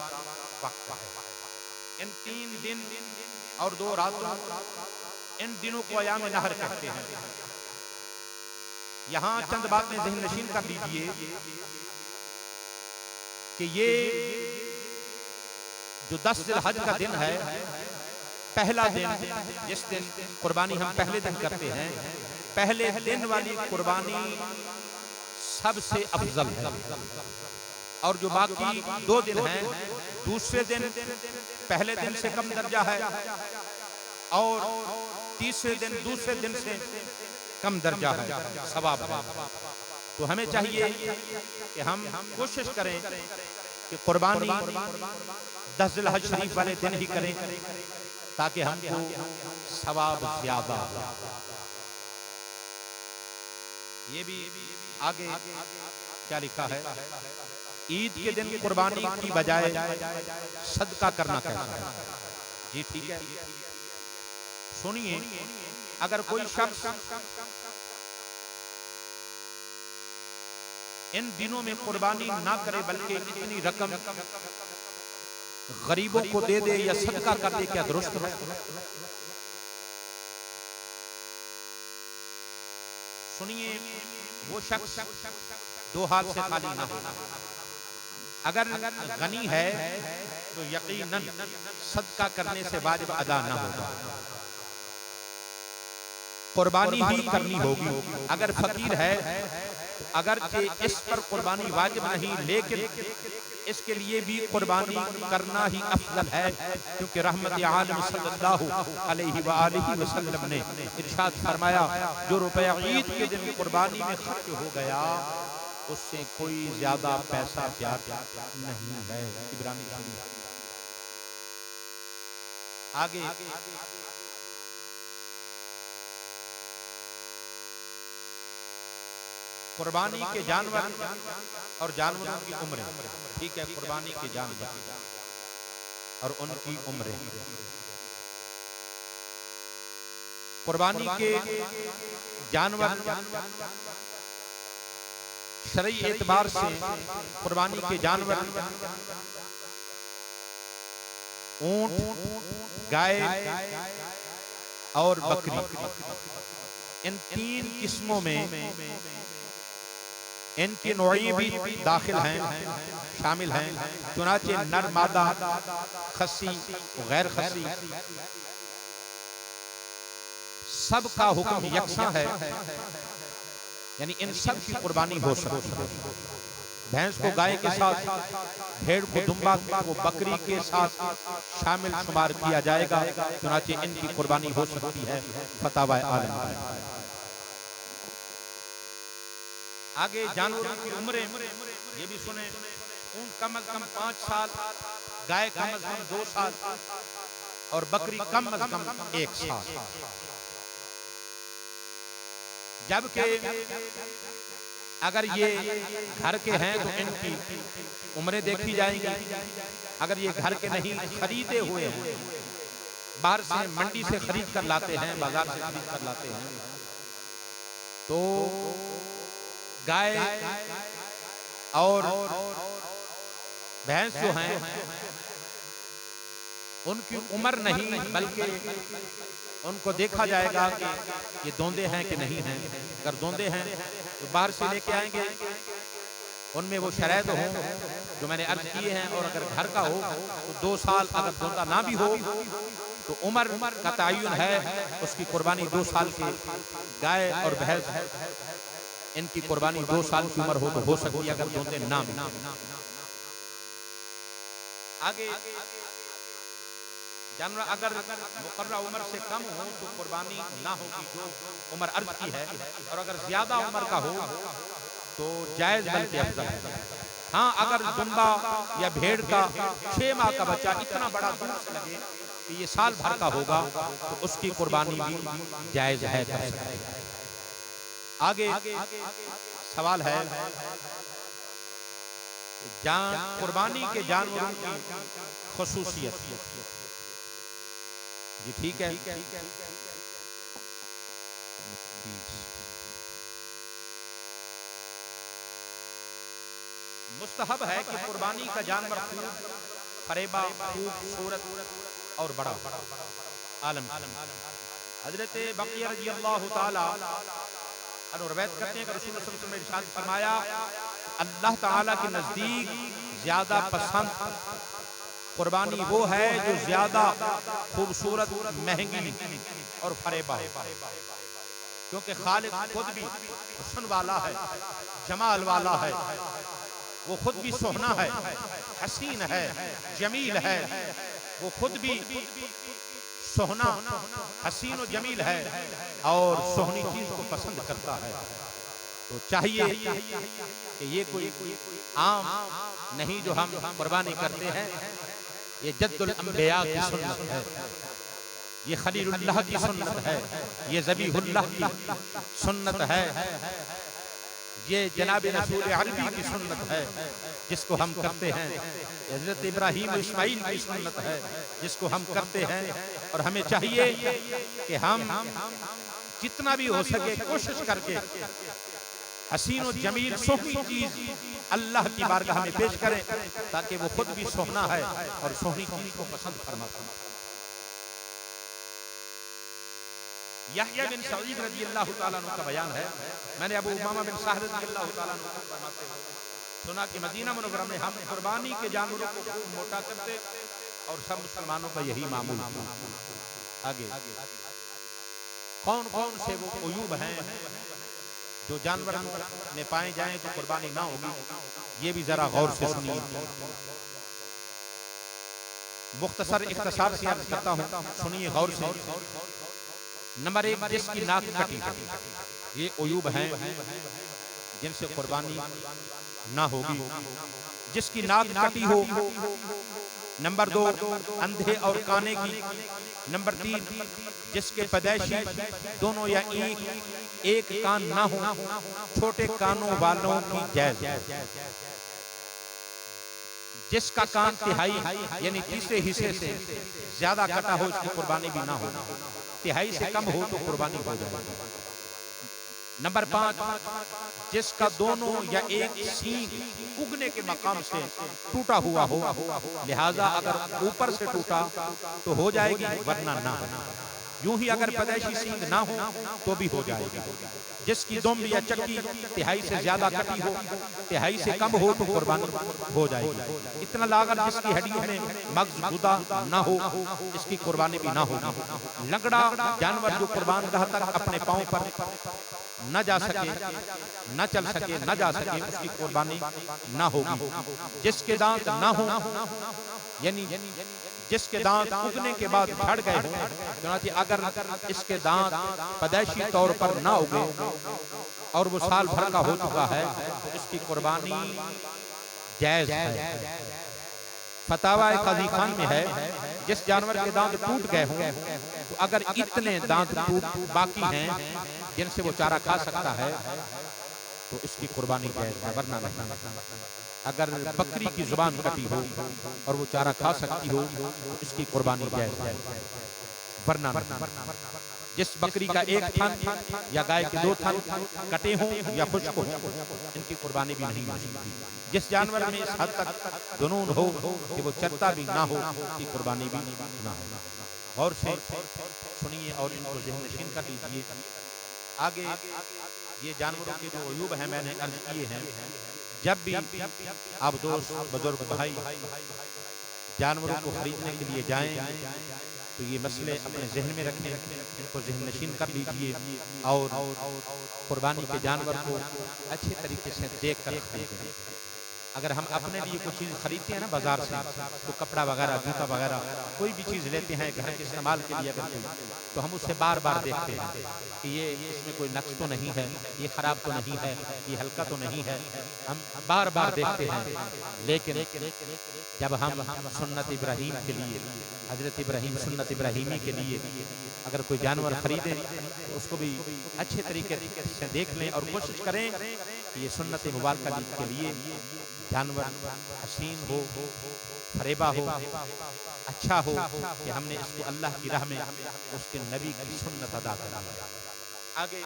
वक्त है। इन 3 दिन और 2 रातों, इन दिनों को अयाम नहर कहते हैं। यहां चंद बातें ज़हन नशीन कर लीजिए कि ये जो 10 ज़िलहज का दिन है, पहला दिन, जिस दिन कुर्बानी हम पहले दिन करते हैं, पहले दिन वाली कुर्बानी सबसे अफजल है। और जो बाकी 2 दिन हैं, दूसरे दिन पहले दिन से कम दर्जा है, और तीसरे दिन दूसरे दिन से कम दर्जा है, सवाब है। तो हमें चाहिए कि हम कोशिश करें कि कुर्बानी 10 ज़िलहज शरीफ वाले दिन ही करें, ताकि हमको सवाब ज्यादा हो। ये भी आगे क्या लिखा है, ईद के दिन कुर्बानी की बजाय सदका करना कैसा है? जी ठीक है, सुनिए। अगर कोई शख्स इन दिनों में कुर्बानी ना करे, बल्कि इतनी रकम गरीबों को दे दे या सदका कर दे, क्या दुरुस्त है? सुनिए, वो शख्स 2 हाथ से खाली ना हो। अगर गनी है तो यकीनन सदका करने से वाजिब अदा ना होगा, कुर्बानी ही करनी होगी। अगर फकीर है, अगर इस पर कुर्बानी वाजिब नहीं, लेकिन इसके लिए भी कुर्बानी करना ही अफजल है, क्योंकि रहमत आलम सल्लल्लाहु अलैहि वसल्लम ने इरशाद फरमाया, जो रुपया ईद के दिन कुर्बानी में खर्च हो गया, उससे कोई ज्यादा पैसा प्यार नहीं है। इब्रानी शरीफ। आगे कुर्बानी के जानवर और जानवरों की उम्रें, ठीक है, कुर्बानी के जानवर और उनकी उम्रें। कुर्बानी के जानवर शरई एतबार से कुर्बानी के जानवर ऊंट, गाय और बकरी, इन 3 किस्मों में इनकी नौई भी दाखिल हैं, शामिल हैं। चुनाचे नर मादा, खस्सी, गैर खस्सी, सबका हुक्म यकसा है, यानी इन सब की कुर्बानी हो सकती है। भैंस को गाय के साथ, भेड़ को दुम्बा को बकरी के साथ शामिल शुमार किया जाएगा। चुनाचे इनकी कुर्बानी हो सकती है। फतावा आलम। आगे जानवरों की उम्रें ये भी सुने। ऊंट कम अज कम 5 साल, गाय कम अज कम 2 साल और बकरी कम अज कम 1 साल। जबकि अगर ये घर के हैं तो इनकी उम्रें देखी जाएंगी। अगर ये घर के नहीं, खरीदे हुए हैं, बाहर से मंडी से खरीद कर लाते हैं, बाजार से खरीद कर लाते हैं, तो गाय और भैंस जो हैं उनकी उम्र नहीं बल्कि उनको देखा जाएगा कि ये दोंदे हैं कि नहीं हैं। अगर दोंदे हैं तो बाहर से लेके आएंगे, उनमें वो शरैत हो जो मैंने अर्ज किए हैं, और अगर घर का हो तो 2 साल, अगर दोंदा ना भी हो तो उम्र का तयन है, उसकी कुर्बानी 2 साल की। गाय और भैंस इनकी कुर्बानी 2 साल की उम्र हो सकती है, अगर दोंदे ना भी। आगे जानवर अगर मुकर्रर उम्र से कम हो तो कुर्बानी ना होगी जो उम्र अर्ज की है, और अगर ज्यादा उम्र का हो तो जायज बल्कि अफजल है। हाँ, अगर दुम्बा या भेड़ का 6 माह का बच्चा इतना बड़ा दूर से लगे कि ये साल भर का होगा तो उसकी कुर्बानी भी जायज है, कर सकते हैं। आगे सवाल है कुर्बानी के जानवरों की खुसूसियत। जी ठीक है। मुस्तहब है कि कुर्बानी का जानवर फरेबा, खूबसूरत और बड़ा आलम। हजरत बक़िया रज़ियल्लाहु ताला अन्हु रवायत करते हैं कि रसूल सल्लल्लाहु अलैहि वसल्लम ने इरशाद फरमाया, अल्लाह ताला के नजदीक ज्यादा पसंद कुर्बानी वो है जो ज्यादा खूबसूरत, महंगी और फरेबा हो, क्योंकि खालिक खुद भी हुस्न वाला है, जमाल वाला है, वो खुद भी सोहना है, हसीन है, जमील है, वो खुद भी सोहना, हसीन और जमील है और सोहनी चीज को पसंद करता है। तो चाहिए कि ये कोई आम नहीं जो हम कुर्बानी करते हैं, ये जद्दुल अंबिया की सुन्नत है, ये खलीलुल्लाह की सुन्नत है, ये ज़बीहुल्लाह की सुन्नत है, ये जनाब रसूल अरबी की सुन्नत है जिसको हम करते हैं, हज़रत इब्राहीम इस्माइल की सुन्नत है जिसको हम करते हैं। और हमें चाहिए कि हम जितना भी हो सके कोशिश करके हसीन और जमील सोहनी चीज अल्लाह की बारगाह में पेश करें, ताकि वो खुद भी सोहना है और सोहनी चीज को पसंद फरमाता है। यहया बिन सईद रज़ियल्लाहु ताला अन्हु का बयान है, मैंने अबू उमामा बिन साहल रज़ियल्लाहु ताला अन्हु को फरमाते हुए सुना कि मदीना मुनव्वरा में हम कुर्बानी के जानवरों को खूब मोटा करते और सब मुसलमानों का यही मामूल। आगे कौन कौन से वो उयूब हैं जो जानवर में पाए जाएं तो कुर्बानी ना होगी, ये भी जरा गौर से सुनिए। मुख्तसर इख्तिसार से अर्ज करता हूं, सुनिए गौर से। नंबर 1, जिसकी नाक कटी है, ये उयूब हैं जिनसे कुर्बानी ना होगी। जिसकी नाक कटी हो। नंबर 2, अंधे और काने की। नंबर 3, जिसके पैदाइशी दोनों या एक कान ना हो, छोटे कानों वालों की जायज। जिसका कान तिहाई यानी तीसरे हिस्से से ज्यादा कटा हो, इसकी कुर्बानी भी ना हो। तिहाई से कम हो तो कुर्बानी हो जाए। नंबर 5, जिसका दोनों या एक सींग उगने के मकाम से टूटा हुआ हो, लिहाजा अगर ऊपर से टूटा तो हो जाएगी, वरना ना। यूं ही अगर पैदाइशी सींग ना हो तो भी हो जाएगी। जिसकी दुम या चक्की तिहाई से ज्यादा कटी हो, तिहाई से कम हो तो कुर्बानी हो जाएगी। इतना लागर जिसकी हड्डियों में मग़ज़ जुदा ना हो, इसकी कुर्बानी भी ना होगी। लंगड़ा जानवर जो कुर्बान गाह तक अपने पांव पर न जा सके, न चल सके, न जा सके, उसकी कुर्बानी ना होगी। जिसके दांत ना हो, यानी जिसके दांत उगने के बाद झड़ गए हों, अगर इसके दांत पैदाइशी तौर पर ना उगे और वो साल भर का हो चुका है तो इसकी कुर्बानी जायज है। फतावा काज़ी खान में है, जिस जानवर के दांत टूट गए हों तो अगर इतने दांत बाकी हैं जिनसे वो चारा खा सकता है तो इसकी कुर्बानी जायज है, वरना नहीं। अगर बकरी की जुबान कटी हो और वो चारा खा सकती हो तो इसकी कुर्बानी जायज है, वरना नहीं। जिस बकरी का एक थन या गाय के 2 थन कटे हों या खुश्क हो, इनकी कुर्बानी भी नहीं हो सकती। जिस जानवर में इस हद तक जुनून हो कि वो चरता भी ना हो, उसकी कुर्बानी भी ना हो। गौर से सुनिए और इनको ज़हन नशीन कर लीजिए। आगे ये जानवरों के जो अयूब हैं मैंने अर्ज किए हैं। जब भी आप दोस्त बुजुर्ग भाई जानवरों को खरीदने के लिए जाएं तो ये मसले अपने जहन में रखें, इनको ज़हन नशीन कर लीजिए और कुर्बानी के जानवर को अच्छे तरीके से देख कर खरीदें। अगर हम अपने लिए कुछ चीज़ खरीदते हैं ना बाजार से, तो कपड़ा वगैरह, जूता वगैरह, कोई भी चीज़ लेते हैं घर के इस्तेमाल के लिए अगर कोई, तो हम उसे बार बार देखते हैं कि ये इसमें कोई नक्श तो नहीं है, ये ख़राब तो नहीं है, ये हल्का तो नहीं है, हम बार बार देखते हैं। लेकिन जब हम सुन्नत इब्राहीम के लिए, हज़रत इब्राहीम सुन्नत इब्राहीमी के लिए अगर कोई जानवर खरीदें तो उसको भी अच्छे तरीके से देख लें और कोशिश करें कि ये सुन्नत मुबारक के लिए जानवर हसीन हो, फरेबा हो, अच्छा हो कि हमने इसको अल्लाह की राह में उसके नबी की सुन्नत अदा करनी है। आगे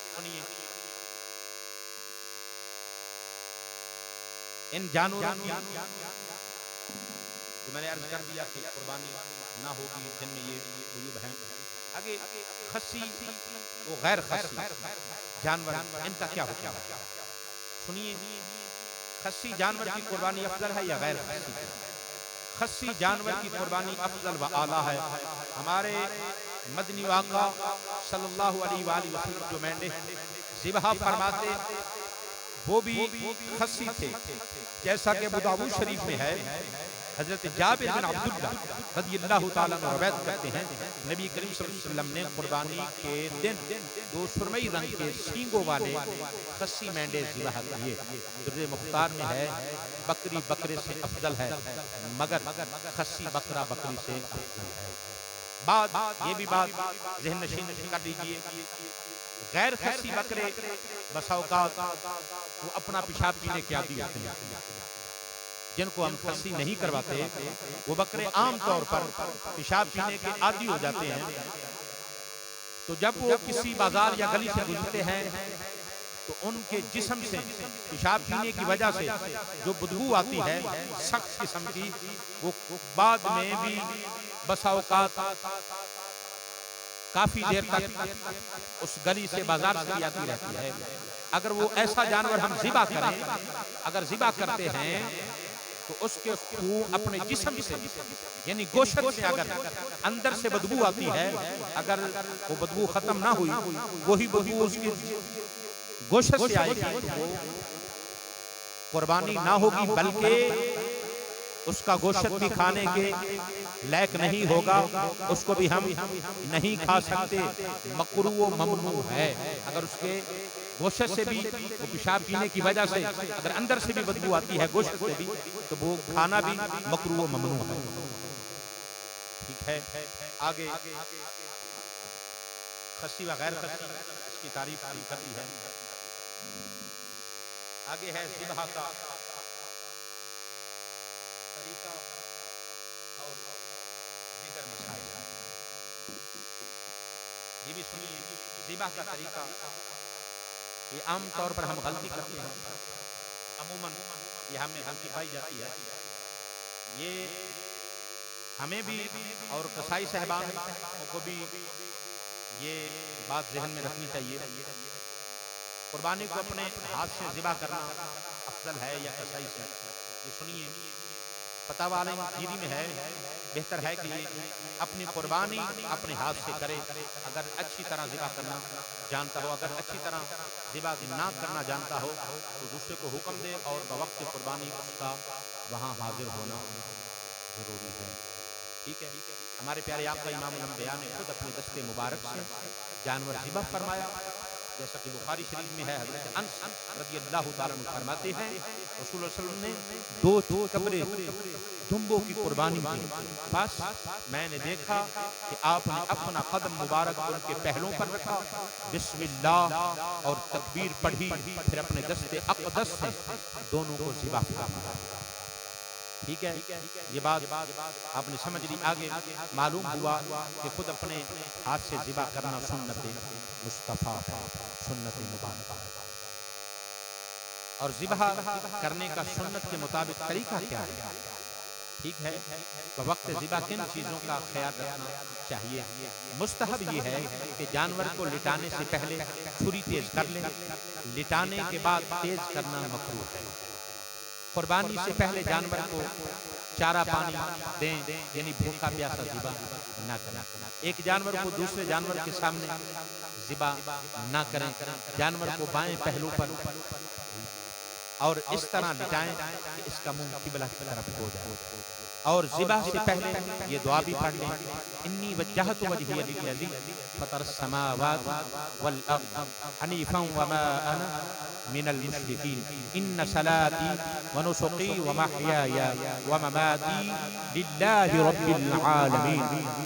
सुनिए, इन जानवरों की जो मैंने अर्ज कर दिया कि कुर्बानी ना होगी जिनमें ये अयूब हैं। आगे खस्सी वो गैर खस्सी जानवर, इनका क्या होता है सुनिए। खस्सी जानवर की कुर्बानी अफजल है या गैर खस्सी? खस्सी जानवर की कुर्बानी अफजल व आला है। हमारे मदनी वाका सल्लल्लाहु अलैहि वसल्लम जो मेंढे ज़िबहा फरमाते वो भी खस्सी थे, जैसा कि अबू दाऊद शरीफ में है। हजरत जाबिर बिन अब्दुल्लाह रज़ियल्लाहु ताला अन्हु रवायत करते हैं नबी करीम सल्लल्लाहु अलैहि वसल्लम ने कुर्बानी के दिन दो सुरमई रंग के सींगों वाले खस्सी मेंढे ज़िबह किए। दुर्रे मुख्तार में है बकरी बकरे से अफजल है मगर खस्सी बकरा बकरी से अफजल है। बात ये भी बात ज़हन नशीन कर लीजिए, गैर खस्सी बकरे बसा औकात वो अपना पेशाब पीने के आदी होते हैं, जिनको हम खस्सी नहीं करवाते वो बकरे आम तौर पर पेशाब पीने के आदी हो जाते हैं। तो जब वो किसी बाजार या गली से गुजरते हैं तो उनके जिस्म से पेशाब पीने की वजह से जो बदबू आती है सख्त किस्म की, वो बाद में भी बसा औकात काफी देर तक उस गली से बाजार से आती रहती है। अगर वो ऐसा जानवर हम ज़िबा करें, अगर ज़िबा करते हैं तो उसके खून अपने जिस्म से यानी गोश्त से अगर अंदर से बदबू आती है, अगर वो बदबू खत्म ना हुई, वही बदबू उसकी गोश्त से आएगी तो वो कुर्बानी ना होगी, बल्कि उसका गोश्त भी खाने के लायक नहीं होगा, उसको भी हम नहीं खा सकते, मकरूह व ममनू है। अगर उसके गोश्त से भी वो पेशाब पीने की वजह से अगर अंदर से भी बदबू आती है गोश्त से भी, तो वो खाना भी मकरूह व ममनू है। ठीक है, आगे खस्सी व गैर खस्सी इसकी तारीफ कर दी है। आगे है ज़िबह का तरीका और दीगर मसाइल, ये भी सुनिए। ज़िबह का तरीका ये आम तौर पर हम गलती करते हैं, अमूमन ये हमें गलती पाई जाती है। ये हमें भी और कसाई साहबान को भी ये बात जहन में रखनी चाहिए, कुर्बानी को अपने हाथ से ज़िबा करना अफजल है या कसाई से। ये सुनिए, फतावा अल-मुफीदी में है बेहतर है कि अपनी कुर्बानी अपने हाथ से करे, अगर अच्छी तरह ज़िबा करना जानता हो। अगर अच्छी तरह ज़िबा ना करना जानता हो तो दूसरे को हुक्म दे और बवक्त कुर्बानी उसका वहाँ हाजिर होना ज़रूरी है। ठीक है, हमारे प्यारे आपका इमाम अल-अंबिया ने खुद अपने दस्ते मुबारक से जानवर ज़िबा फरमाया, जैसा कि बुखारी शरीफ में है। हज़रत अनस रज़ियल्लाहु ताला अन्हु फरमाते हैं रसूल सल्लल्लाहु अलैहि वसल्लम ने दो कब्रे दुम्बों की कुर्बानी की, बस मैंने देखा कि आपने अपना कदम मुबारक उनके पहलों पर रखा, बिस्मिल्लाह और तकबीर पढ़ी, फिर अपने दस्ते अक़दस से दोनों को ज़िबा फरमाया। ठीक है, ये बात आपने समझ ली। आगे मालूम हुआ कि खुद अपने हाथ से ज़िबा करना सुन्नत मुस्तफ़ा है, सुन्नत मुबारक। और ज़िबह करने का सुन्नत के मुताबिक तरीका क्या है? ठीक है, तो वक्त ज़िबह किन चीज़ों का ख्याल रखना चाहिए? मुस्तहब ये है कि जानवर को लिटाने से पहले छुरी तेज कर लें, लिटाने के बाद तेज करना मकरूह है। कुर्बानी से पहले जानवर को चारा पानी दें, यानी भूखा प्यासा ज़िबा ना करें। एक जानवर को दूसरे जानवर के सामने ज़िबा ना करें। जानवर को बाएं पहलू पर और इस तरह लिटाएं कि इसका मुंह किबला की तरफ हो जाए। और ज़िबा से पहले ये दुआ भी पढ़ लें, इन्नी वज्जहतु वजहिय लिल्लज़ी फ़तरस समावाति वल अर्द हनीफ़न वमा अना मिनल मुशरिकीन इन्न सलाती व नुसुकी व महयाया व ममाती लिल्लाहि रब्बिल आलमीन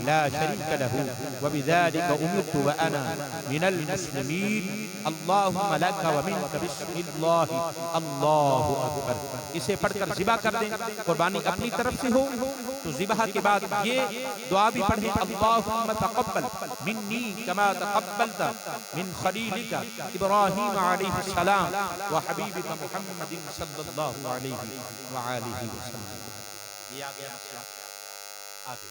ला शरीका लहू व बिज़ालिका उमिरतु व अना मिनल मुस्लिमीन अल्लाहुम्मा लका व मिनका बिस्मिल्लाह अल्लाहु अकबर। इसे पढ़कर ज़िबा कर दें। कुर्बानी अपनी तरफ से हो तो ज़िबह के बाद ये दुआ भी पढ़ें, अल्लाहुम्मा तक़ब्बल मिन्नी कमा तक़ब्बलता मिन खलीलिका इब्राहीम अलैहिस्सलाम व हबीबिका मुहम्मदिन सल्लल्लाहु अलैहि व आलिहि वसल्लम। ये आ गया मसला आगे।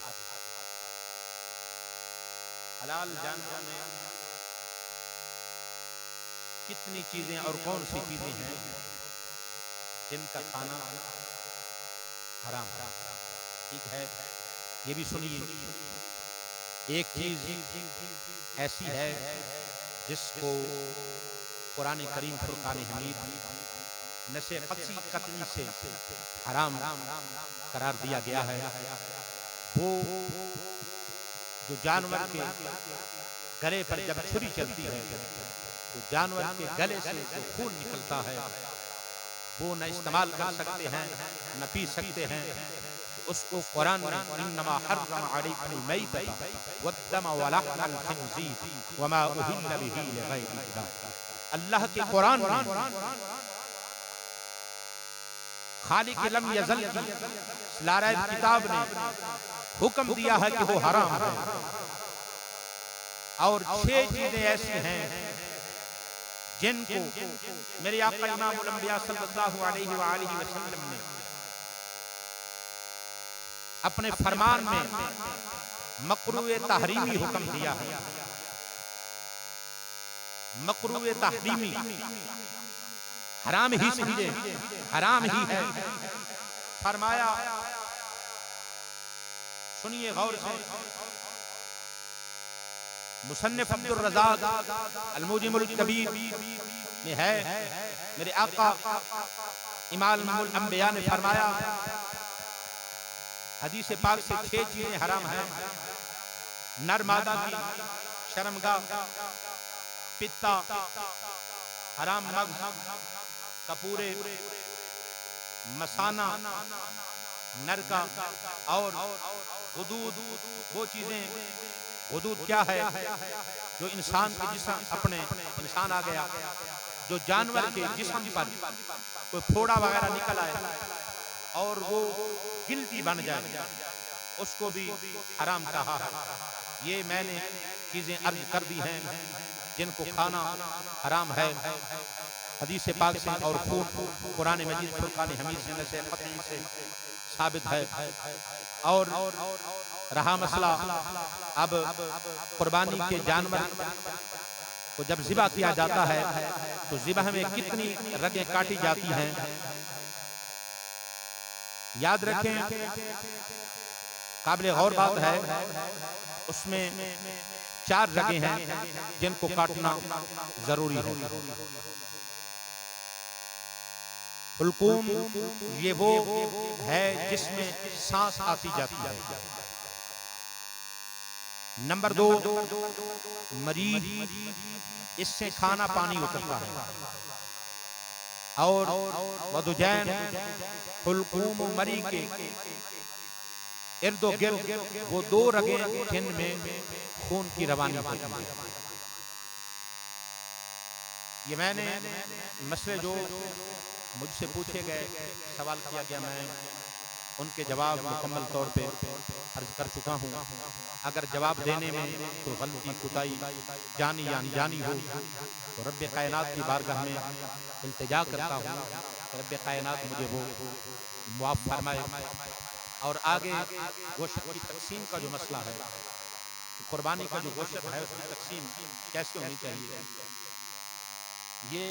हलाल जानवरों में कितनी चीजें और कौन सी चीजें हैं जिनका खाना हराम है? ठीक है, ये भी सुनिए। एक चीज ऐसी है जिसको कुरान करीम फुरकान हमीद नशे कतई से हराम करार दिया गया है। वो जो जानवर के गले पर जब छुरी चलती है तो जानवर के गले से जो खून निकलता है वो न इस्तेमाल कर सकते हैं न पी सकते हैं। उसको कुरान में इन्नमा हर्रम अलैकुमुल मैतता वद्दम व लहमल खिंजीर वमा उहिल्ल बिही लिगैरिल्लाह। अल्लाह के कुरान में खालिक लम यज़ल की लारायत किताब ने हुक्म दिया है कि वो हराम है। और 6 चीजें ऐसी हैं जिनको मेरे आका इमामुल अंबिया सल्लल्लाहु अलैहि व आलिहि वसल्लम ने अपने फरमान में मकरूए तहरीमी हुक्म दिया है। मकरूए तहरीमी हराम ही समझे, हराम ही है। फरमाया, सुनिए गौर से, मुसन्निफ अब्दुर रज़ाक अल-मुजमुल कबीर में है, मेरे आका इमामुल अंबिया ने फरमाया, हदीस पाक से 6 चीजें हराम हैं। नर मादा की शर्मगाह, पित्ता, हराम मग्ज़, कपूरे, मसाना, नर का, और हुदूद। वो चीजें, हुदूद क्या है? जो इंसान के जिस्म, अपने इंसान आ गया, जो जानवर के जिस्म पर कोई फोड़ा वगैरह निकल आए और वो गिल्टी बन जाए, उसको भी हराम कहा है। ये मैंने चीजें अर्ज कर दी हैं जिनको खाना हराम है हदीस पाक से, और खून कुरान मजीद फुरकान हमीद से नशे कतई से साबित है। और रहा मसला अब कुर्बानी के जानवर को जब ज़िबा किया जाता है तो ज़िबा में कितनी रगें काटी जाती हैं? याद रखें, काबिल गौर बात है, उसमें 4 रगें हैं जिनको काटना जरूरी है। हुल्कूम ये वो है जिसमें सांस आती जाती है। नंबर 2 मरीज, इससे खाना पानी उतरता है। और वदुजैन, हुल्कूम मरी के इर्दो गिर्द वो 2 रगें जिनमें खून की रवानी होती है। ये मैंने मसले जो मुझसे पूछे गए, सवाल किया गया, मैं उनके जवाब मुकम्मल तौर पे अर्ज कर चुका हूँ। अगर जवाब देने में तो गलती, कुताई, जानी या अनजानी हो तो रब्बे कायनात की बारगाह में इल्तिजा करता हूँ कि रब्बे कायनात मुझे वो मुआफ़ फरमाए। और आगे गोश्त की तकसीम का जो मसला है, तो कुर्बानी का जो गोश्त है उसकी तकसीम कैसे होनी चाहिए, ये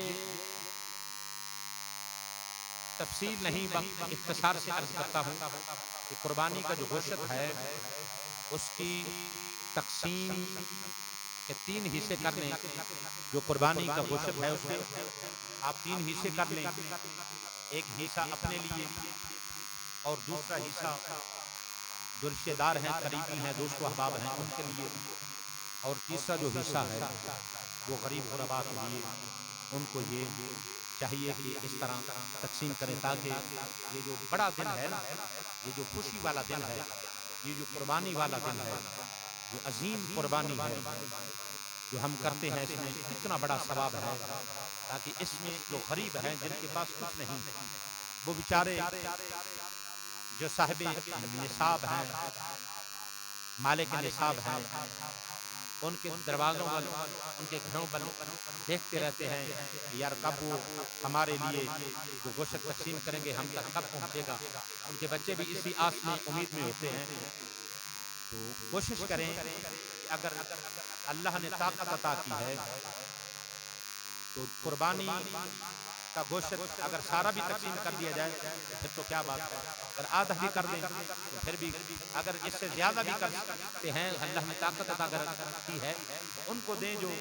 तफसील नहीं बल्कि इख्तिसार से अर्ज करता हूँ कि कुर्बानी का जो गोश्त है उसकी तकसीम के तीन हिस्से कर लें। जो कुर्बानी का गोश्त है उसके आप तीन हिस्से कर लें, एक हिस्सा अपने लिए और दूसरा हिस्सा जो रिश्तेदार हैं, करीबी हैं, दोस्त अहबाब हैं उनके लिए, और तीसरा जो हिस्सा है वो गरीब गुरबा के लिए। उनको ये चाहिए कि इस तरह तकसीम करें ताकि ये जो बड़ा दिन है ना, ये जो खुशी वाला दिन है, ये जो कुर्बानी वाला दिन है, जो अजीम कुर्बानी है जो हम करते हैं, इसमें इतना बड़ा सवाब है, ताकि इसमें जो गरीब हैं जिनके पास कुछ नहीं, वो बेचारे जो साहिब निसाब हैं, मालिक निसाब हैं, उनके दरवाज़ों पर, उनके घरों पर देखते रहते हैं कि यार कब वो हमारे लिए जो गोश्त तकसीम करेंगे हम तक कब पहुँचेगा। उनके बच्चे भी इसी आस में, उम्मीद में होते हैं। तो कोशिश करें कि अगर अल्लाह ने ताकत अता की है तो कुर्बानी का गोश्त अगर सारा भी तकसीम कर दिया जाए तो फिर तो क्या बात है। अगर आधा भी कर दें तो फिर भी, अगर इससे ज़्यादा भी कर सकते हैं, अल्लाह ने ताकत अता की है, उनको दें जो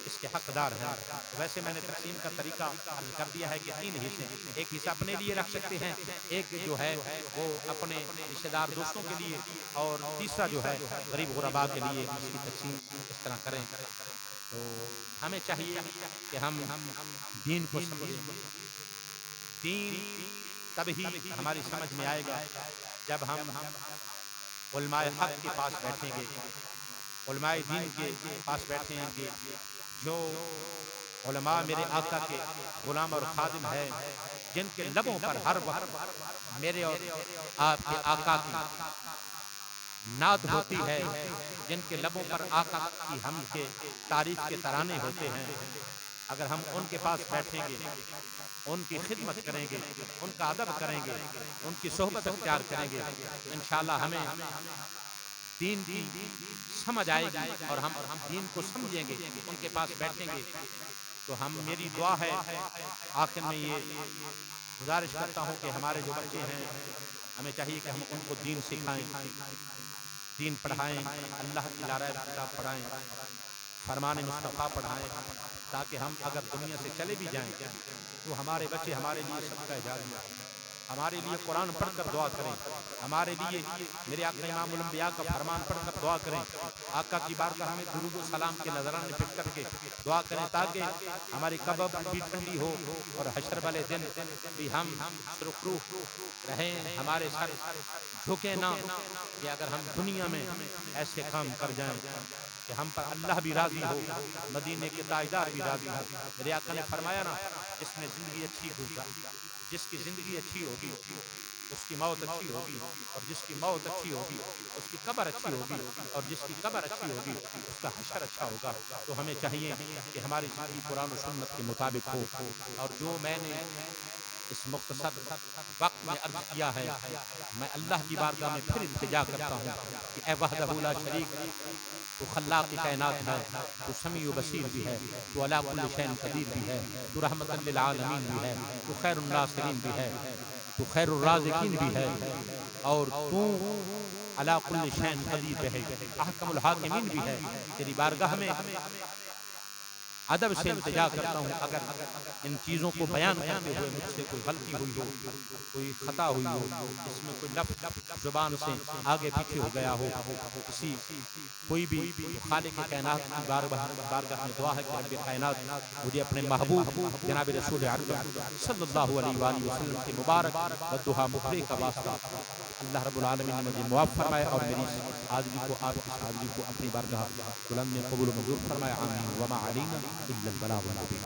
इसके हकदार हैं। वैसे मैंने तकसीम का तरीका अर्ज कर दिया है कि तीन हिस्से, एक हिस्सा अपने लिए रख सकते हैं, एक जो है वो अपने रिश्तेदार दोस्तों के लिए, और तीसरा जो है गरीब गुरबा के लिए इसकी तकसीम इस तरह करें। तो हमें चाहिए कि हम दीन को समझें। दीन तभी हमारी समझ में आएगा जब हम उलमाए हक के पास बैठेंगे, उलमाए दीन के पास बैठेंगे। जो उलमा मेरे आका के गुलाम और खादिम है, जिनके लबों पर हर वक्त मेरे और आपके आका की नात होती है, जिनके लबों पर आका की हम के तारीफ के तराने होते हैं, अगर हम उनके पास बैठेंगे, उनकी खिदमत करेंगे, उनका अदब करेंगे, उनकी सोहबत अख्तियार करेंगे, तो इंशाअल्लाह हमें दीन की समझ आएगी और हम दीन को समझेंगे। उनके पास बैठेंगे तो हम, मेरी दुआ है आखिर में ये गुजारिश करता हूँ कि हमारे जो बच्चे हैं, हमें चाहिए कि हम उनको दीन सिखाएं, दीन पढ़ाएं, अल्लाह की लाराय किताब पढ़ाएं, फरमान मुस्तफ़ा पढ़ाएं, ताकि हम अगर दुनिया से चले भी जाएं तो हमारे बच्चे हमारे लिए सबका जारिया, हमारे लिए कुरान पढ़कर दुआ करें, हमारे लिए मेरे आका इमामुल अंबिया का फरमान पढ़कर दुआ करें, आका की बारगाह में दुरूद व सलाम के नजराने पेश करके दुआ करें, ताकि हमारी कब्र भी ठंडी हो और हशर वाले दिन भी हम सुरखरू रहें, हमारे सर झुके ना, कि अगर हम दुनिया में ऐसे काम कर जाएं कि हम पर अल्लाह भी राजी हो, मदीने के ताजदार भी राजी हो। मेरे आका ने फरमाया ना, जिसने जिंदगी अच्छी गुजारी, जिसकी जिंदगी अच्छी होगी उसकी मौत अच्छी होगी, और जिसकी मौत अच्छी होगी उसकी कब्र अच्छी होगी, और जिसकी कब्र अच्छी होगी उसका हशर अच्छा होगा। तो हमें चाहिए कि हमारी जिंदगी कुरान और सुन्नत के मुताबिक हो। और जो मैंने इस मुख्तसर वक्त में अर्ज किया है, मैं अल्लाह की बारगाह में फिर इल्तिजा करता हूँ कि ए वहदहू ला शरीक, तो खल्लाक़ कायनात है, तो समी व बसीर भी है, तो अला कुल्लि शैइन क़दीर भी है, तो रहमतन लिल आलमीन भी है, तो खैरुन नासिरीन भी है, तो खैरुर राज़िकीन भी है, और तू अला कुल्लि शैइन क़दीर भी है, अहकमुल हाकिमीन भी है। तेरी बारगाह में अदब से इल्तिजा करता हूँ, अगर इन चीज़ों को बयान करते हुए मुझसे कोई गलती हुई हो, कोई खता हुई हो, इसमें कोई लफ्ज़ ज़ुबान से आगे पीछे हो गया हो, किसी कोई भी, तो खालिक कायनात की बारगाह में दुआ है कि रब्बे कायनात मुझे अपने महबूब जनाब रसूल अकरम सल्लल्लाहु अलैहि वसल्लम के मुबारक बद्दुआ मुखरे का वास्ता अल्लाह रब्बुल आलमीन ने मुझे मुआफ़ फरमाए, और मेरी इस हाज़िरी को, आपकी इस हाज़िरी को अपनी बारगाह बुलंद में कबूल मंजूर फरमाए। आमीन। वमा अलैना इल्लल बलागुल मुबीन।